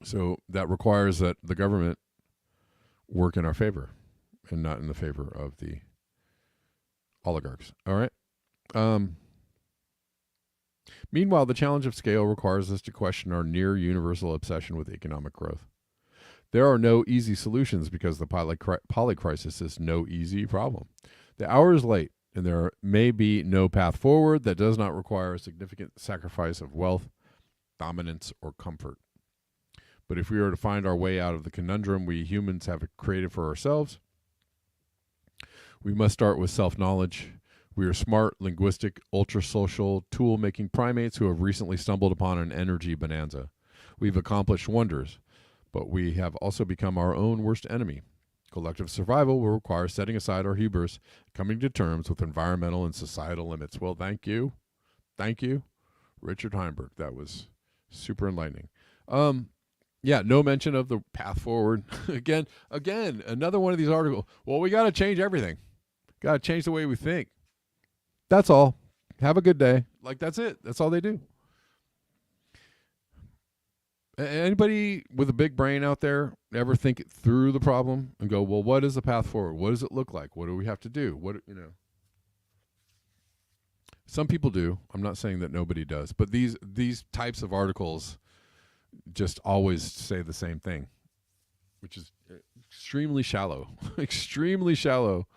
so that requires that the government work in our favor and not in the favor of the oligarchs. All right. Um, Meanwhile, the challenge of scale requires us to question our near universal obsession with economic growth. There are no easy solutions because the polycrisis is no easy problem. The hour is late, and there may be no path forward that does not require a significant sacrifice of wealth, dominance, or comfort. But if we are to find our way out of the conundrum we humans have created for ourselves, we must start with self-knowledge. We are smart, linguistic, ultra-social, tool-making primates who have recently stumbled upon an energy bonanza. We've accomplished wonders, but we have also become our own worst enemy. Collective survival will require setting aside our hubris, coming to terms with environmental and societal limits. Well, thank you. Thank you, Richard Heinberg. That was super enlightening. Yeah, no mention of the path forward. again, another one of these articles. Well, we got to change everything. Got to change the way we think. That's all. Have a good day. Like, that's it. That's all they do. Anybody with a big brain out there ever think through the problem and go, well, what is the path forward? What does it look like? What do we have to do? Some people do. I'm not saying that nobody does, but these types of articles just always say the same thing, which is extremely shallow, extremely shallow,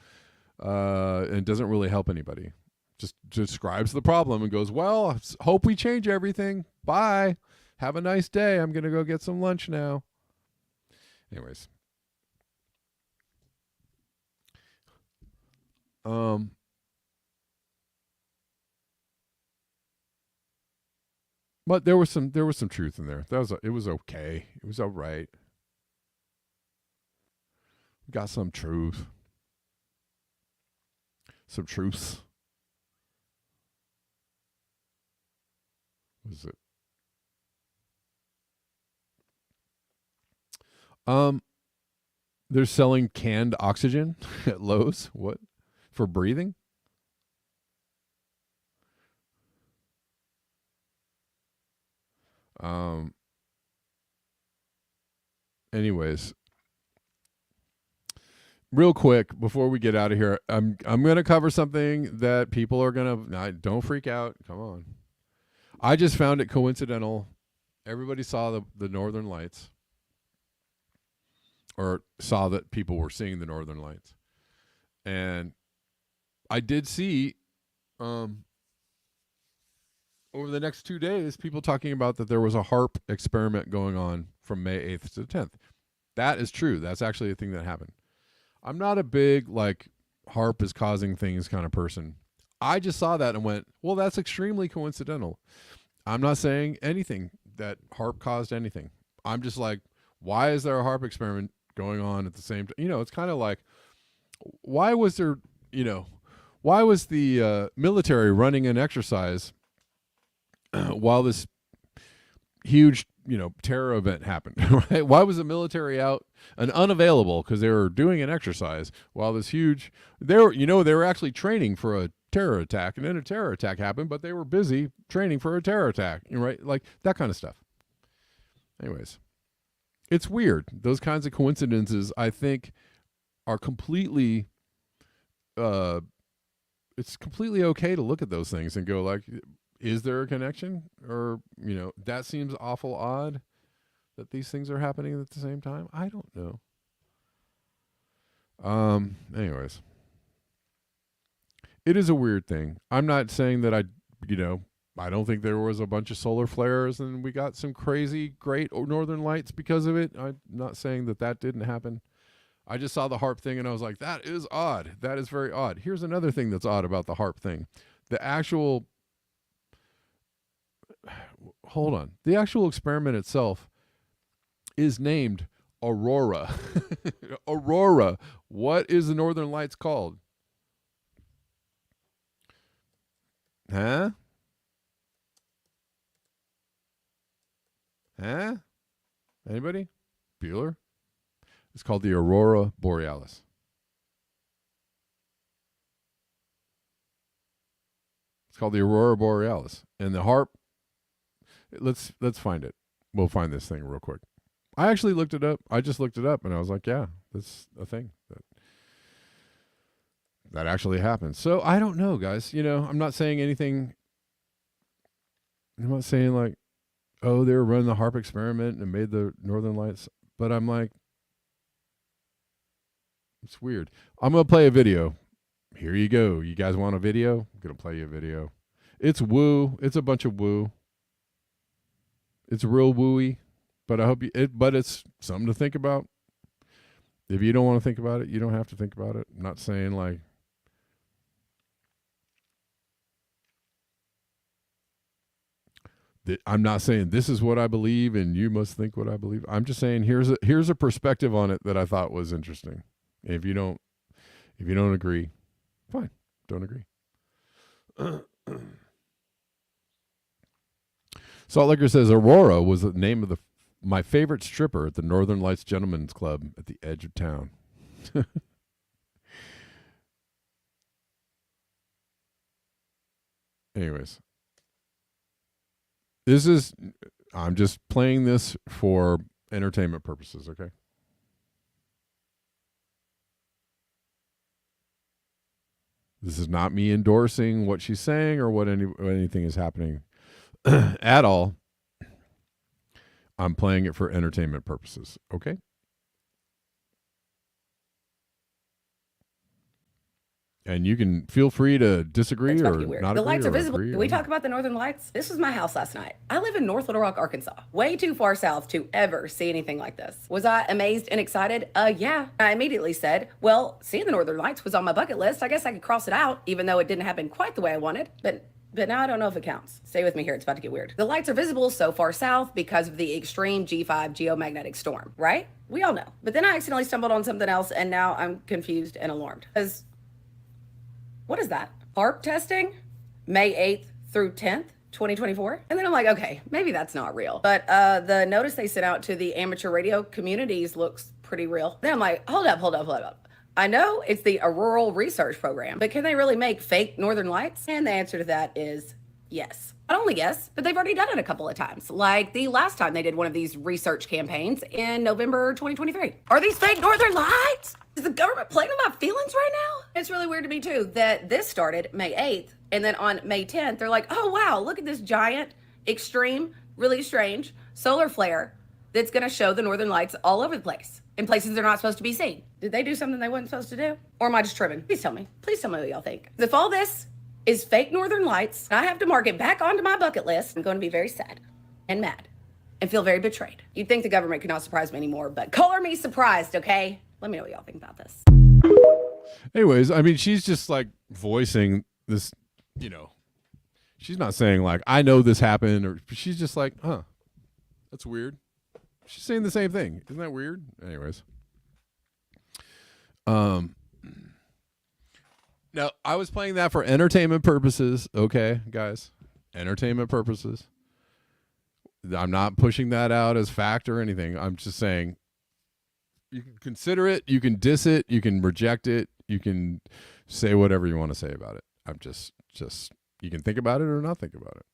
and doesn't really help anybody. Just describes the problem and goes, well, hope we change everything. Bye. Have a nice day. I'm going to go get some lunch now. Anyways. But there was some truth in there. It was okay. It was all right. Got some truth. Some truths. What is it? They're selling canned oxygen at Lowe's. What? For breathing? Anyways, real quick before we get out of here, I'm going to cover something that people are going to don't freak out. Come on. I just found it coincidental. Everybody saw the Northern Lights, or saw that people were seeing the Northern Lights. And I did see over the next 2 days, people talking about that there was a HARP experiment going on from May 8th to the 10th. That is true. That's actually a thing that happened. I'm not a big, like, HARP is causing things kind of person. I just saw that and went, well, that's extremely coincidental. I'm not saying anything that HARP caused anything. I'm just like, why is there a HARP experiment going on at the same time? It's kind of like, why was there, why was the military running an exercise while this huge, terror event happened, right? Why was the military out and unavailable because they were doing an exercise while this huge, they were actually training for a terror attack, and then a terror attack happened, but they were busy training for a terror attack, right? Like that kind of stuff. Anyways, it's weird. Those kinds of coincidences, I think, are completely, it's completely okay to look at those things and go like, is there a connection? Or, that seems awful odd that these things are happening at the same time. I don't know. Anyways, it is a weird thing. I'm not saying that I don't think there was a bunch of solar flares and we got some crazy great northern lights because of it. I'm not saying that didn't happen. I just saw the HARP thing and I was like, that is odd. That is very odd. Here's another thing that's odd about the HARP thing. The actual experiment itself is named Aurora. Aurora. What is the Northern Lights called? Huh? Anybody? Bueller? It's called the Aurora Borealis. It's called the Aurora Borealis. And the HAARP, let's find it. We'll find this thing real quick. I actually looked it up. I just looked it up and I was like, yeah, that's a thing that actually happens. So I don't know, guys. You know, I'm not saying anything. I'm not saying like, oh, they were running the HAARP experiment and made the Northern Lights. But I'm like, it's weird. I'm going to play a video. Here you go. You guys want a video? I'm going to play you a video. It's woo. It's a bunch of woo. It's real wooey. But I hope but it's something to think about. If you don't want to think about it, you don't have to think about it. I'm not saying like, I'm not saying this is what I believe and you must think what I believe. I'm just saying here's a perspective on it that I thought was interesting. If you don't agree, fine, don't agree. Salt Licker says Aurora was the name of my favorite stripper at the Northern Lights Gentlemen's Club at the edge of town. Anyways, I'm just playing this for entertainment purposes, okay? This is not me endorsing what she's saying or what anything is happening at all. I'm playing it for entertainment purposes, okay? And you can feel free to disagree or not. The lights are visible. Can we talk about the Northern Lights? This was my house last night. I live in North Little Rock, Arkansas. Way too far south to ever see anything like this. Was I amazed and excited? Yeah. I immediately said, well, seeing the Northern Lights was on my bucket list. I guess I could cross it out, even though it didn't happen quite the way I wanted. But now I don't know if it counts. Stay with me here. It's about to get weird. The lights are visible so far south because of the extreme G5 geomagnetic storm, right? We all know. But then I accidentally stumbled on something else, and now I'm confused and alarmed. Because what is that? HAARP testing? May 8th through 10th, 2024? And then I'm like, okay, maybe that's not real. But the notice they sent out to the amateur radio communities looks pretty real. Then I'm like, hold up. I know it's the Auroral Research Program, but can they really make fake Northern Lights? And the answer to that is yes. Not only yes, but they've already done it a couple of times. Like the last time they did one of these research campaigns in November 2023. Are these fake Northern Lights? Is the government playing with my feelings right now? It's really weird to me too that this started May 8th and then on May 10th, they're like, oh wow, look at this giant, extreme, really strange solar flare that's gonna show the Northern Lights all over the place in places they're not supposed to be seen. Did they do something they weren't supposed to do? Or am I just tripping? Please tell me what y'all think. If all this is fake Northern Lights, and I have to mark it back onto my bucket list, I'm going to be very sad and mad and feel very betrayed. You'd think the government could not surprise me anymore, but color me surprised, okay? Let me know what y'all think about this. Anyways, I mean, she's just like voicing this, you know, she's not saying like, I know this happened, or she's just like, huh, that's weird. She's saying the same thing. Isn't that weird? Anyways. Now, I was playing that for entertainment purposes. Okay, guys. Entertainment purposes. I'm not pushing that out as fact or anything. I'm just saying you can consider it, you can diss it, you can reject it, you can say whatever you want to say about it. I'm just you can think about it or not think about it.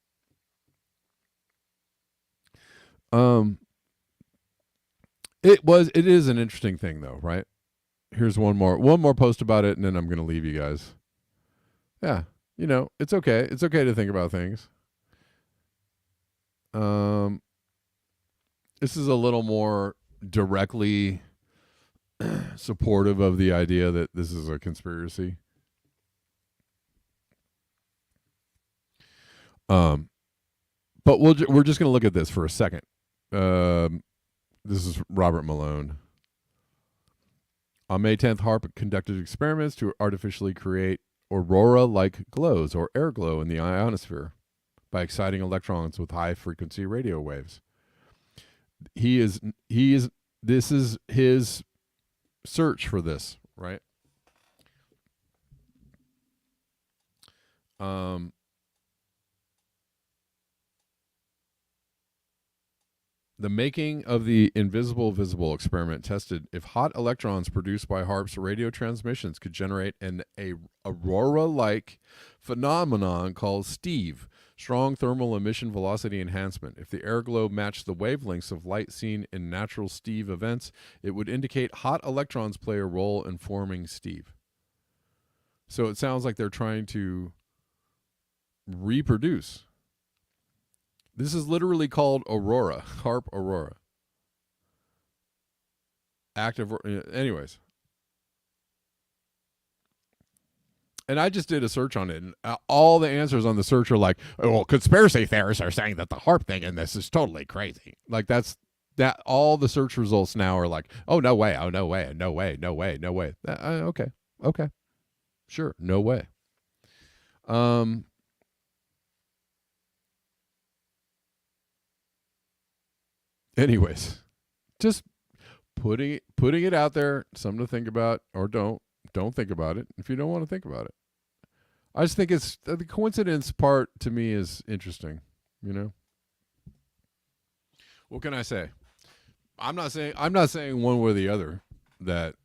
It is an interesting thing though, right? Here's one more post about it, and then I'm going to leave you guys. Yeah, you know, it's okay. It's okay to think about things. This is a little more directly supportive of the idea that this is a conspiracy. But we're just going to look at this for a second. This is Robert Malone. On May 10th, HAARP conducted experiments to artificially create aurora-like glows or air glow in the ionosphere by exciting electrons with high-frequency radio waves. This is his search for this, right? The making of the invisible visible experiment tested if hot electrons produced by HAARP's radio transmissions could generate an aurora-like phenomenon called STEVE, strong thermal emission velocity enhancement. If the air globe matched the wavelengths of light seen in natural STEVE events, it would indicate hot electrons play a role in forming STEVE. So it sounds like they're trying to reproduce. This is literally called Aurora, HAARP Aurora. Active, anyways. And I just did a search on it, and all the answers on the search are like, oh, well, conspiracy theorists are saying that the HAARP thing in this is totally crazy. Like that all the search results now are like, oh, no way, oh, no way, no way, no way, no way. Okay. Sure, no way. Anyways, just putting it out there, something to think about, or don't think about it if you don't want to think about it. I just think it's the coincidence part to me is interesting, you know. What can I say? I'm not saying one way or the other that,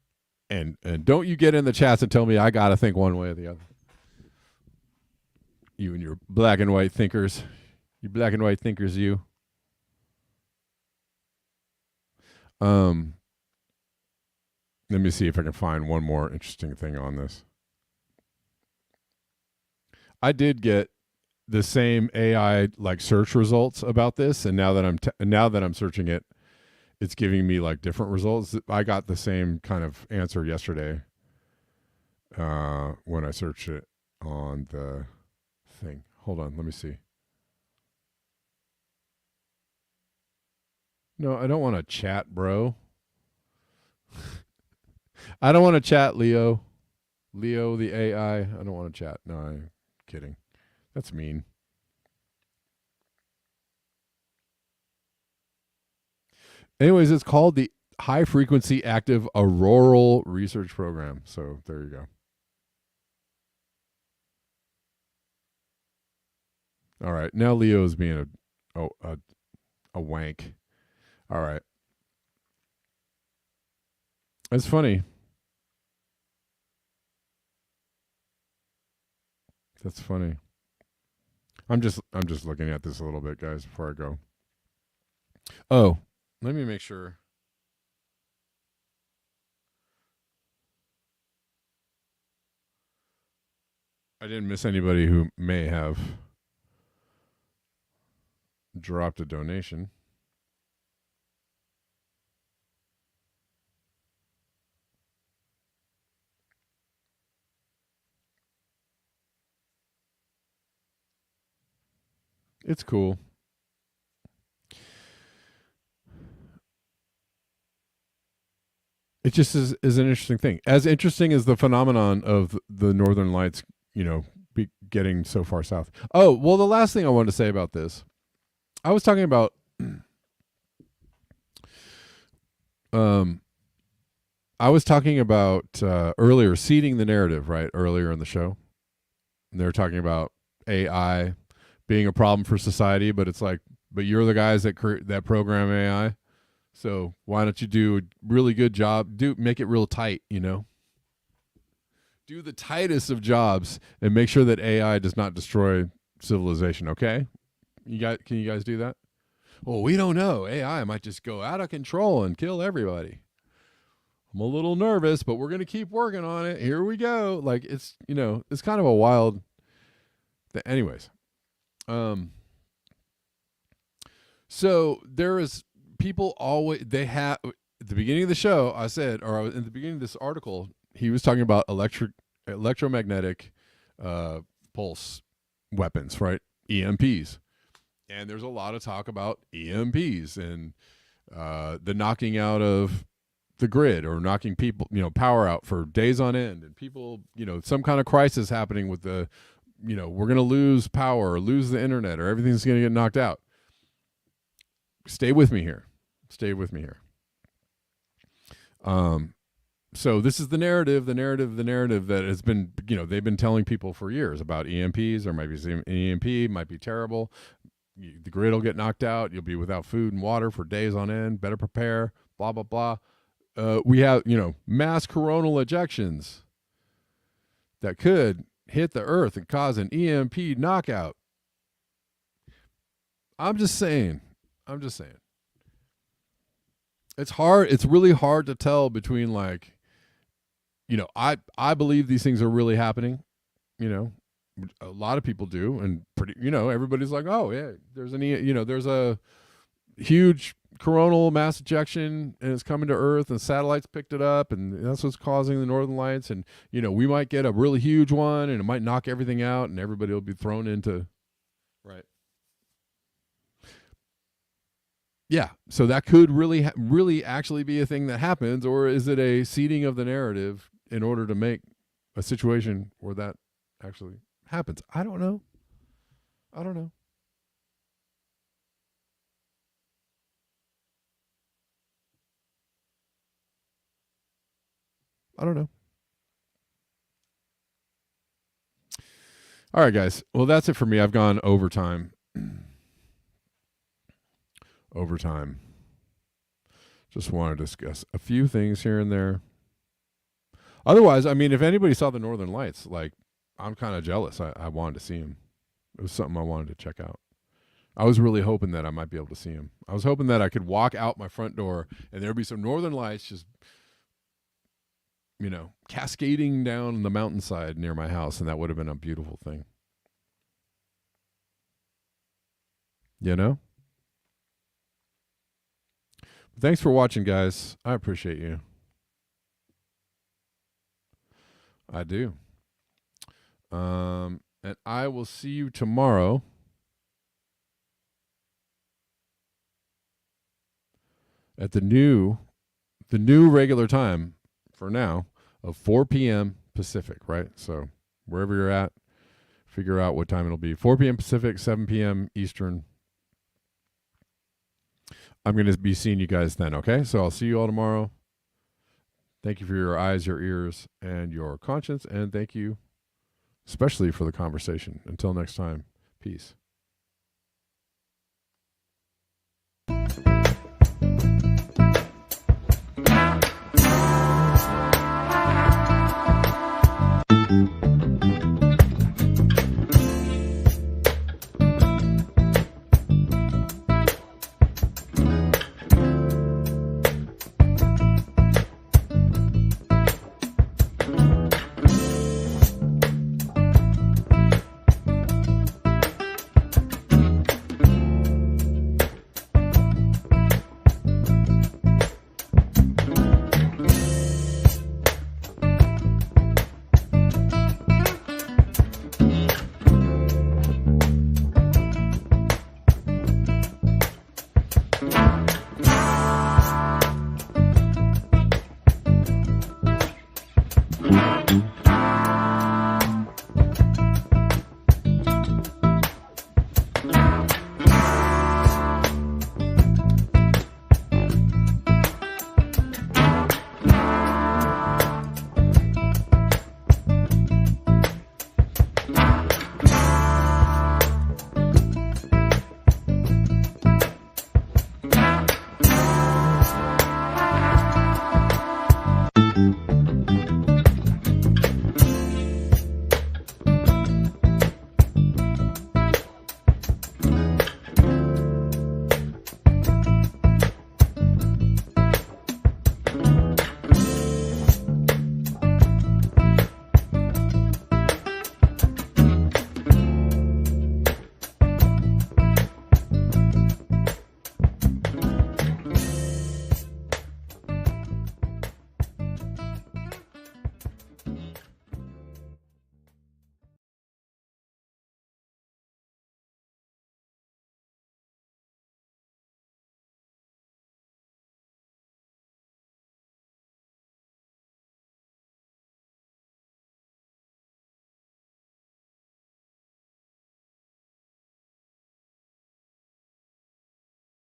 and don't you get in the chats and tell me I gotta think one way or the other. You and your black and white thinkers, you black and white thinkers, you. Let me see if I can find one more interesting thing on this. I did get the same AI like search results about this, and now that I'm searching it, it's giving me like different results. I got the same kind of answer yesterday when I searched it on the thing. Hold on, let me see. No, I don't want to chat, bro. I don't want to chat, Leo. Leo, the AI. I don't want to chat. No, I'm kidding. That's mean. Anyways, it's called the High Frequency Active Auroral Research Program. So there you go. All right. Now Leo's being a wank. All right. It's funny. That's funny. I'm just looking at this a little bit, guys, before I go. Oh, let me make sure. I didn't miss anybody who may have dropped a donation. It's cool. It just is an interesting thing. As interesting as the phenomenon of the Northern Lights, you know, getting so far south. Oh, well, the last thing I wanted to say about this, I was talking about earlier seeding the narrative, right? Earlier in the show. And they were talking about AI being a problem for society, but it's like, but you're the guys that program AI. So why don't you do a really good job? Make it real tight, you know? Do the tightest of jobs and make sure that AI does not destroy civilization, okay? Can you guys do that? Well, we don't know. AI might just go out of control and kill everybody. I'm a little nervous, but we're going to keep working on it. Here we go. Like, it's, you know, it's kind of a wild anyways. So there is people always, they have, at the beginning of the show, I said, or in the beginning of this article, he was talking about electromagnetic pulse weapons, right? EMPs. And there's a lot of talk about EMPs and the knocking out of the grid or knocking people, you know, power out for days on end, and people, you know, some kind of crisis happening with the, you know, we're going to lose power or lose the internet or everything's going to get knocked out. Stay with me here. So this is the narrative that has been, you know, they've been telling people for years about EMPs. There might be some EMP, might be terrible. the grid will get knocked out. You'll be without food and water for days on end. Better prepare. Blah blah blah. We have mass coronal ejections that could hit the Earth and cause an EMP knockout. I'm just saying. It's hard. It's really hard to tell between I believe these things are really happening. A lot of people do, and everybody's like, oh yeah, there's there's a huge coronal mass ejection and it's coming to Earth and satellites picked it up and that's what's causing the northern lights, and we might get a really huge one and it might knock everything out and everybody will be thrown into right. Yeah, so that could really actually be a thing that happens, or is it a seeding of the narrative in order to make a situation where that actually happens? I don't know. I don't know. All right, guys. Well, that's it for me. I've gone overtime. Just want to discuss a few things here and there. Otherwise, I mean, if anybody saw the Northern Lights, I'm kind of jealous. I wanted to see them. It was something I wanted to check out. I was really hoping that I might be able to see them. I was hoping that I could walk out my front door and there'd be some Northern Lights just, cascading down the mountainside near my house, and that would have been a beautiful thing. Thanks for watching, guys. I appreciate you. I do. And I will see you tomorrow at the new regular time for now of 4 p.m. Pacific, right? So wherever you're at, figure out what time it'll be. 4 p.m. Pacific, 7 p.m. Eastern. I'm going to be seeing you guys then, okay? So I'll see you all tomorrow. Thank you for your eyes, your ears, and your conscience, and thank you especially for the conversation. Until next time, peace.